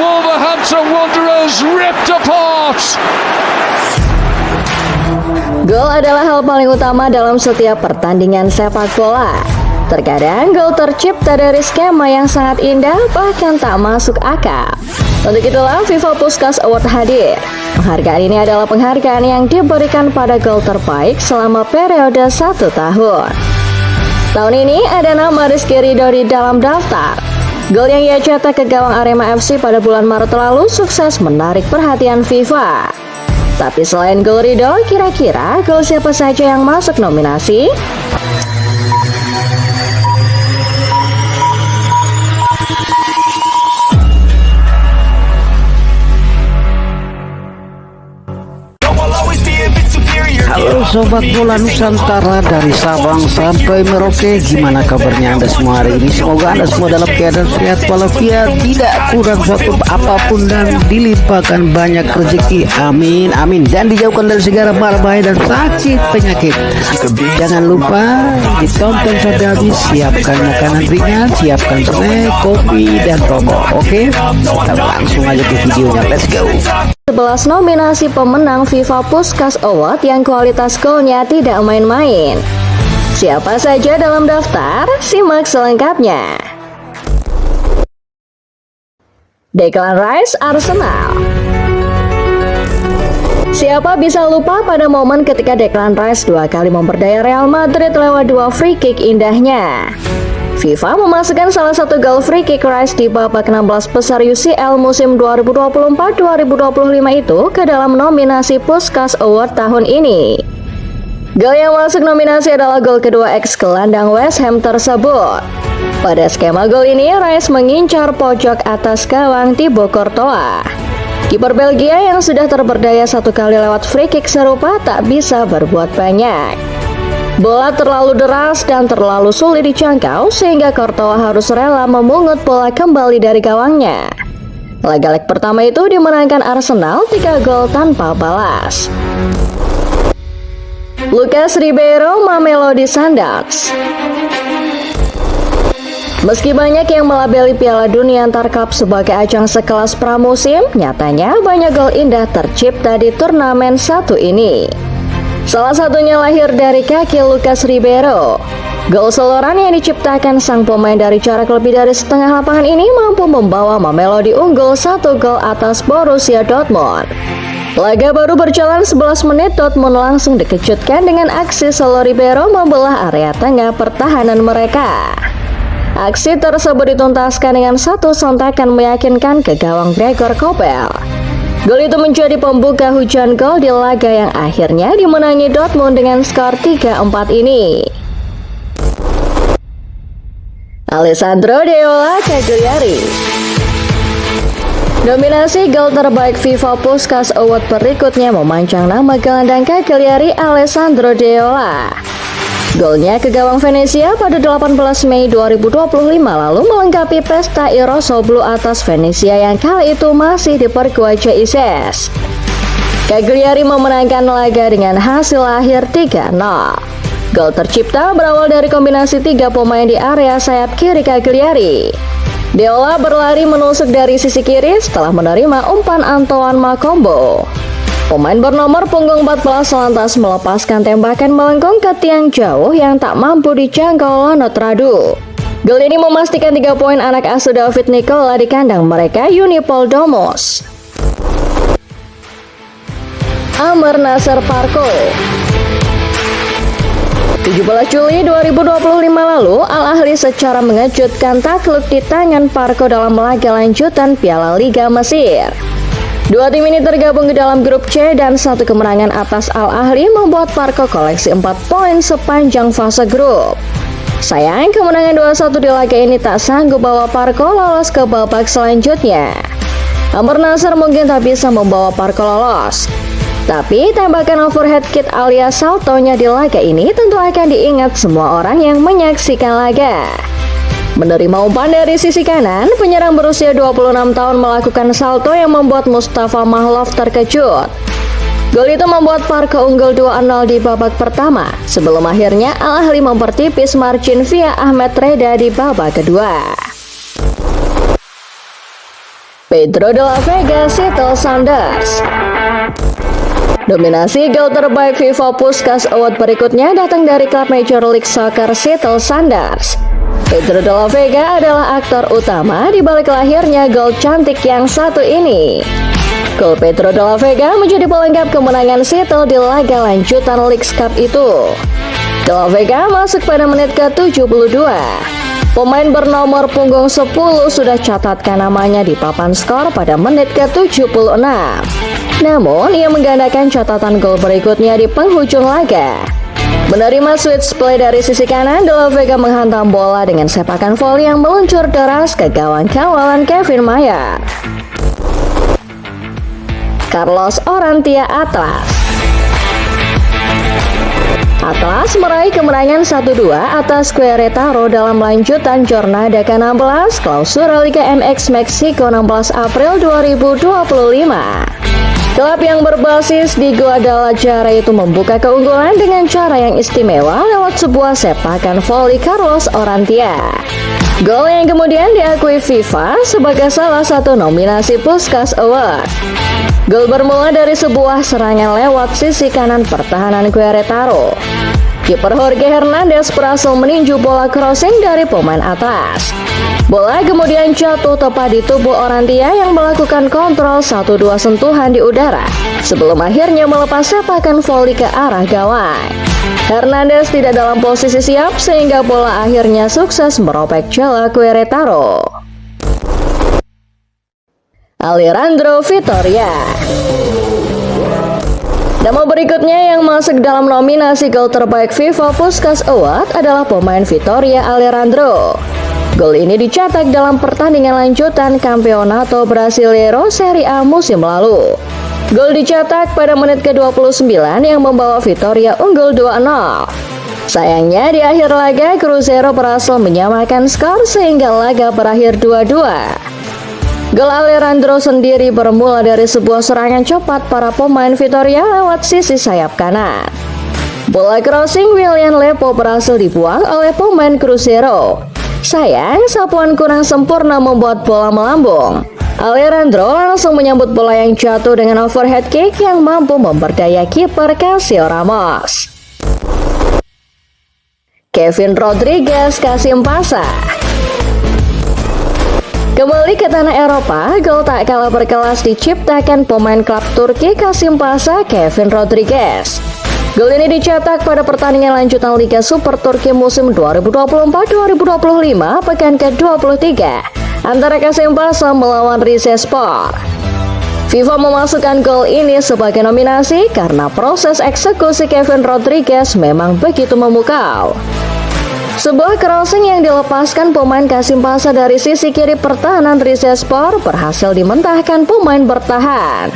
Wolverhampton Wanderers ripped apart. Gol adalah hal paling utama dalam setiap pertandingan sepak bola. Terkadang gol tercipta dari skema yang sangat indah bahkan tak masuk akal. Untuk itulah FIFA Puskas Award hadir. Penghargaan ini adalah penghargaan yang diberikan pada gol terbaik selama periode 1 tahun. Tahun ini ada nama Rizky Ridho di dalam daftar. Gol yang ia cetak ke gawang Arema FC pada bulan Maret lalu sukses menarik perhatian FIFA. Tapi selain gol Ridho, kira-kira gol siapa saja yang masuk nominasi? Halo Sobat Bola Nusantara dari Sabang sampai Merauke, gimana kabarnya Anda semua hari ini? Semoga Anda semua dalam keadaan sehat walafiat, tidak kurang suatu apapun dan dilimpahkan banyak rezeki, amin amin, dan dijauhkan dari segala mara bahaya dan sakit penyakit. Jangan lupa ditonton sampai habis, siapkan makanan ringan, siapkan snack, kopi dan rokok. Oke, kita langsung aja ke videonya, let's go. 11 nominasi pemenang FIFA Puskas Award yang kualitas golnya tidak main-main. Siapa saja dalam daftar? Simak selengkapnya. Declan Rice, Arsenal. Siapa bisa lupa pada momen ketika Declan Rice 2 kali memperdaya Real Madrid lewat 2 free kick indahnya. FIFA memasukkan salah satu gol free kick Rice di babak 16 besar UCL musim 2024-2025 itu ke dalam nominasi Puskas Award tahun ini. Gol yang masuk nominasi adalah gol kedua ex-gelandang West Ham tersebut. Pada skema gol ini, Rice mengincar pojok atas gawang Thibaut Courtois. Kiper Belgia yang sudah terberdaya 1 kali lewat free kick serupa tak bisa berbuat banyak. Bola terlalu deras dan terlalu sulit dijangkau sehingga Courtois harus rela memungut bola kembali dari gawangnya. Laga leg pertama itu dimenangkan Arsenal 3 gol tanpa balas. Lucas Ribeiro, Mamelodi Sundowns. Meski banyak yang melabeli Piala Dunia antar klub sebagai ajang sekelas pramusim, nyatanya banyak gol indah tercipta di turnamen satu ini. Salah satunya lahir dari kaki Lucas Ribeiro. Gol soloran yang diciptakan sang pemain dari jarak lebih dari setengah lapangan ini mampu membawa Mamelodi unggul 1 gol atas Borussia Dortmund. Laga baru berjalan 11 menit, Dortmund langsung dikejutkan dengan aksi solo Ribeiro membelah area tengah pertahanan mereka. Aksi tersebut dituntaskan dengan satu sontakan meyakinkan ke gawang Gregor Kobel. Gol itu menjadi pembuka hujan gol di laga yang akhirnya dimenangi Dortmund dengan skor 3-4 ini. Alessandro Deola, Cagliari. Nominasi gol terbaik FIFA Puskas Award berikutnya memancang nama gelandang Cagliari Alessandro Deola. Golnya ke gawang Venezia pada 18 Mei 2025 lalu melengkapi pesta Iroso Blue atas Venezia yang kali itu masih diperkuat JICS. Cagliari memenangkan laga dengan hasil akhir 3-0. Gol tercipta berawal dari kombinasi 3 pemain di area sayap kiri Cagliari. Deola berlari menusuk dari sisi kiri setelah menerima umpan Antoine Makombo. Pemain bernomor punggung 14 lantas melepaskan tembakan melengkung ke tiang jauh yang tak mampu dijangkau Lonot Radu. Gol ini memastikan 3 poin anak asuh David Nicola di kandang mereka Unipol Domos. Amer Nasser Parko. 17 Juli 2025 lalu, Al Ahly secara mengejutkan takluk di tangan Parko dalam laga lanjutan Piala Liga Mesir. 2 tim ini tergabung di dalam grup C dan 1 kemenangan atas Al Ahly membuat Parko koleksi 4 poin sepanjang fase grup. Sayang, kemenangan 2-1 di laga ini tak sanggup bawa Parko lolos ke babak selanjutnya. Amer Nasser mungkin tak bisa membawa Parko lolos. Tapi tembakan overhead kick alias saltonya di laga ini tentu akan diingat semua orang yang menyaksikan laga. Menerima umpan dari sisi kanan, penyerang berusia 26 tahun melakukan salto yang membuat Mustafa Mahlov terkejut. Gol itu membuat Parko unggul 2-0 di babak pertama, sebelum akhirnya Al Ahly mempertipis margin via Ahmed Reda di babak kedua. Pedro de la Vega, Seattle Sounders. Dominasi gol terbaik FIFA Puskas Award berikutnya datang dari klub Major League Soccer Seattle Sounders. Pedro de la Vega adalah aktor utama di balik lahirnya gol cantik yang satu ini. Gol Pedro de la Vega menjadi pelengkap kemenangan Seattle di laga lanjutan Leagues Cup itu. De la Vega masuk pada menit ke-72. Pemain bernomor punggung 10 sudah catatkan namanya di papan skor pada menit ke-76. Namun, ia menggandakan catatan gol berikutnya di penghujung laga. Menerima switch play dari sisi kanan, De La Vega menghantam bola dengan sepakan volley yang meluncur deras ke gawang kawalan Kevin Mayer. Carlos Orantia Atlas. Atlas meraih kemenangan 1-2 atas Querétaro dalam lanjutan Jornada ke-16 Clausura Liga MX Meksiko 16 April 2025. Klub yang berbasis di Guadalajara itu membuka keunggulan dengan cara yang istimewa lewat sebuah sepakan voli Carlos Orantia. Gol yang kemudian diakui FIFA sebagai salah satu nominasi Puskas Award. Gol bermula dari sebuah serangan lewat sisi kanan pertahanan Querétaro. Kiper Jorge Hernandez berhasil meninju bola crossing dari pemain atas. Bola kemudian jatuh tepat di tubuh Orantia yang melakukan kontrol 1-2 sentuhan di udara sebelum akhirnya melepas sepakan voli ke arah gawang. Hernandez tidak dalam posisi siap sehingga bola akhirnya sukses merobek jala Querétaro. Alejandro Vitoria. Nama berikutnya yang masuk dalam nominasi gol terbaik FIFA Puskas Award adalah pemain Vitoria Alejandro. Gol ini dicetak dalam pertandingan lanjutan Campeonato Brasileiro Serie A musim lalu. Gol dicetak pada menit ke-29 yang membawa Vitoria unggul 2-0. Sayangnya di akhir laga Cruzeiro berhasil menyamakan skor sehingga laga berakhir 2-2. Gol Alejandro sendiri bermula dari sebuah serangan cepat para pemain Vitoria lewat sisi sayap kanan. Bola crossing William Lepo berhasil dibuang oleh pemain Cruzeiro. Sayang, sapuan kurang sempurna membuat bola melambung. Alejandro langsung menyambut bola yang jatuh dengan overhead kick yang mampu memberdaya kiper Casio Ramos. Kevin Rodriguez Kasimpasa. Kembali ke tanah Eropa, gol tak kalah berkelas diciptakan pemain klub Turki Kasimpasa Kevin Rodriguez. Gol ini dicetak pada pertandingan lanjutan Liga Super Turki musim 2024-2025 pekan ke-23 antara Kasimpasa melawan Rizespor. FIFA memasukkan gol ini sebagai nominasi karena proses eksekusi Kevin Rodriguez memang begitu memukau. Sebuah crossing yang dilepaskan pemain Kasimpasa dari sisi kiri pertahanan Rizespor berhasil dimentahkan pemain bertahan.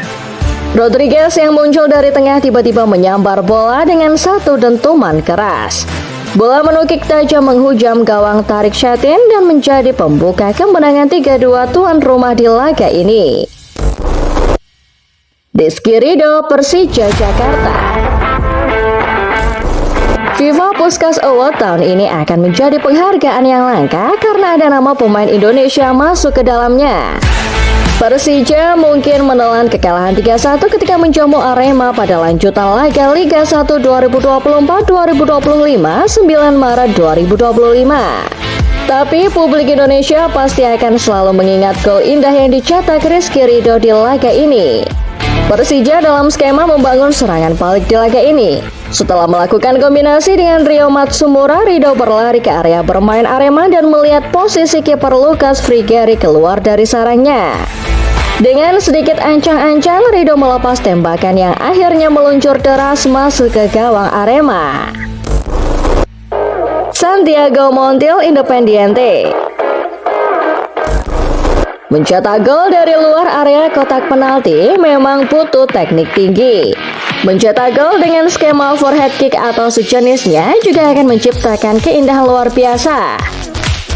Rodriguez yang muncul dari tengah tiba-tiba menyambar bola dengan satu dentuman keras. Bola menukik tajam menghujam gawang Tarik Shatin dan menjadi pembuka kemenangan 3-2 tuan rumah di laga ini. Rizky Ridho, Persija Jakarta. FIFA Puskas Award tahun ini akan menjadi penghargaan yang langka karena ada nama pemain Indonesia masuk ke dalamnya. Persija mungkin menelan kekalahan 3-1 ketika menjamu Arema pada lanjutan laga Liga 1 2024-2025 9 Maret 2025. Tapi publik Indonesia pasti akan selalu mengingat gol indah yang dicetak Rizky Ridho di laga ini. Persija dalam skema membangun serangan balik di laga ini. Setelah melakukan kombinasi dengan Rio Matsumura, Ridho berlari ke area bermain Arema dan melihat posisi kiper Lucas Frigeri keluar dari sarangnya. Dengan sedikit ancang-ancang, Ridho melepas tembakan yang akhirnya meluncur deras masuk ke gawang Arema. Santiago Montiel, Independiente. Mencetak gol dari luar area kotak penalti memang butuh teknik tinggi. Mencetak gol dengan skema overhead kick atau sejenisnya juga akan menciptakan keindahan luar biasa.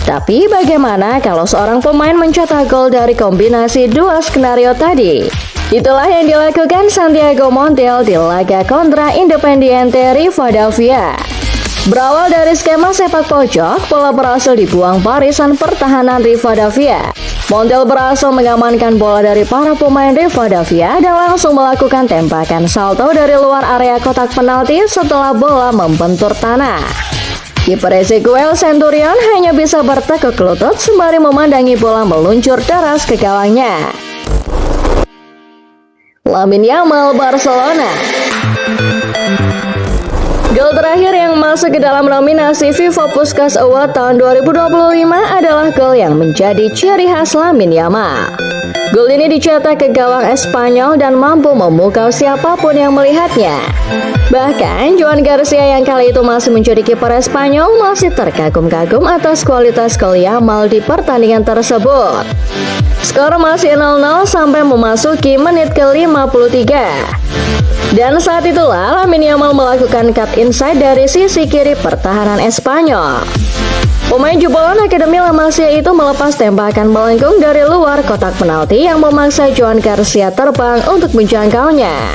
Tapi bagaimana kalau seorang pemain mencetak gol dari kombinasi dua skenario tadi? Itulah yang dilakukan Santiago Montiel di laga kontra Independiente Rivadavia. Berawal dari skema sepak pojok, bola berhasil dibuang barisan pertahanan Rivadavia. Montiel berhasil mengamankan bola dari para pemain Rivadavia dan langsung melakukan tembakan salto dari luar area kotak penalti setelah bola membentur tanah. Kiper Ezequiel Centurion hanya bisa bertekuk lutut sembari memandangi bola meluncur deras ke gawangnya. Lamine Yamal, Barcelona. Gol terakhir yang masuk ke dalam nominasi FIFA Puskas Award tahun 2025 adalah gol yang menjadi ciri khas Lamine Yamal. Gol ini dicetak ke gawang Espanyol dan mampu memukau siapapun yang melihatnya. Bahkan, Joan Garcia yang kali itu masih menjadi kiper Espanyol masih terkagum-kagum atas kualitas gol Yamal di pertandingan tersebut. Skor masih 0-0 sampai memasuki menit ke-53. Dan saat itulah Lamine Yamal melakukan cut inside dari sisi kiri pertahanan Espanyol. Pemain jebolan Akademi La Masia itu melepas tembakan melengkung dari luar kotak penalti yang memaksa Joan Garcia terbang untuk menjangkaunya.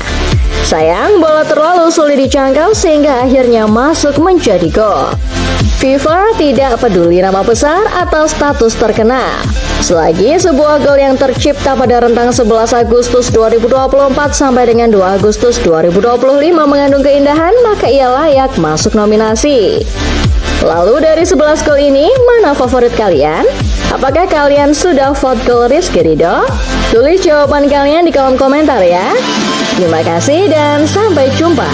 Sayang, bola terlalu sulit dijangkau sehingga akhirnya masuk menjadi gol. FIFA tidak peduli nama besar atau status terkenal. Selagi sebuah gol yang tercipta pada rentang 11 Agustus 2024 sampai dengan 2 Agustus 2025 mengandung keindahan, maka ia layak masuk nominasi. Lalu dari 11 gol ini, mana favorit kalian? Apakah kalian sudah vote gol Rizky Ridho? Tulis jawaban kalian di kolom komentar ya. Terima kasih dan sampai jumpa.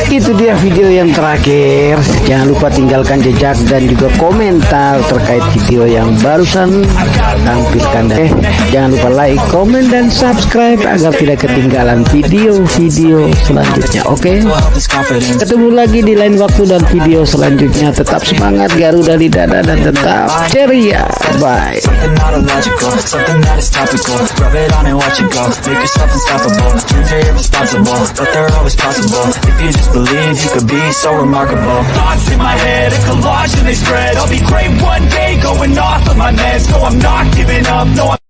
Itu dia video yang terakhir. Jangan lupa tinggalkan jejak dan juga komentar terkait video yang barusan tampilkan. Jangan lupa like, komen, dan subscribe agar tidak ketinggalan video-video selanjutnya. Oke? Ketemu lagi di lain waktu dan video selanjutnya. Tetap semangat Garuda di dada dan tetap ceria. Bye. Believe you could be so remarkable. Thoughts in my head, a collage and they spread. I'll be great one day, going off of my meds. No, I'm not giving up, no, I'm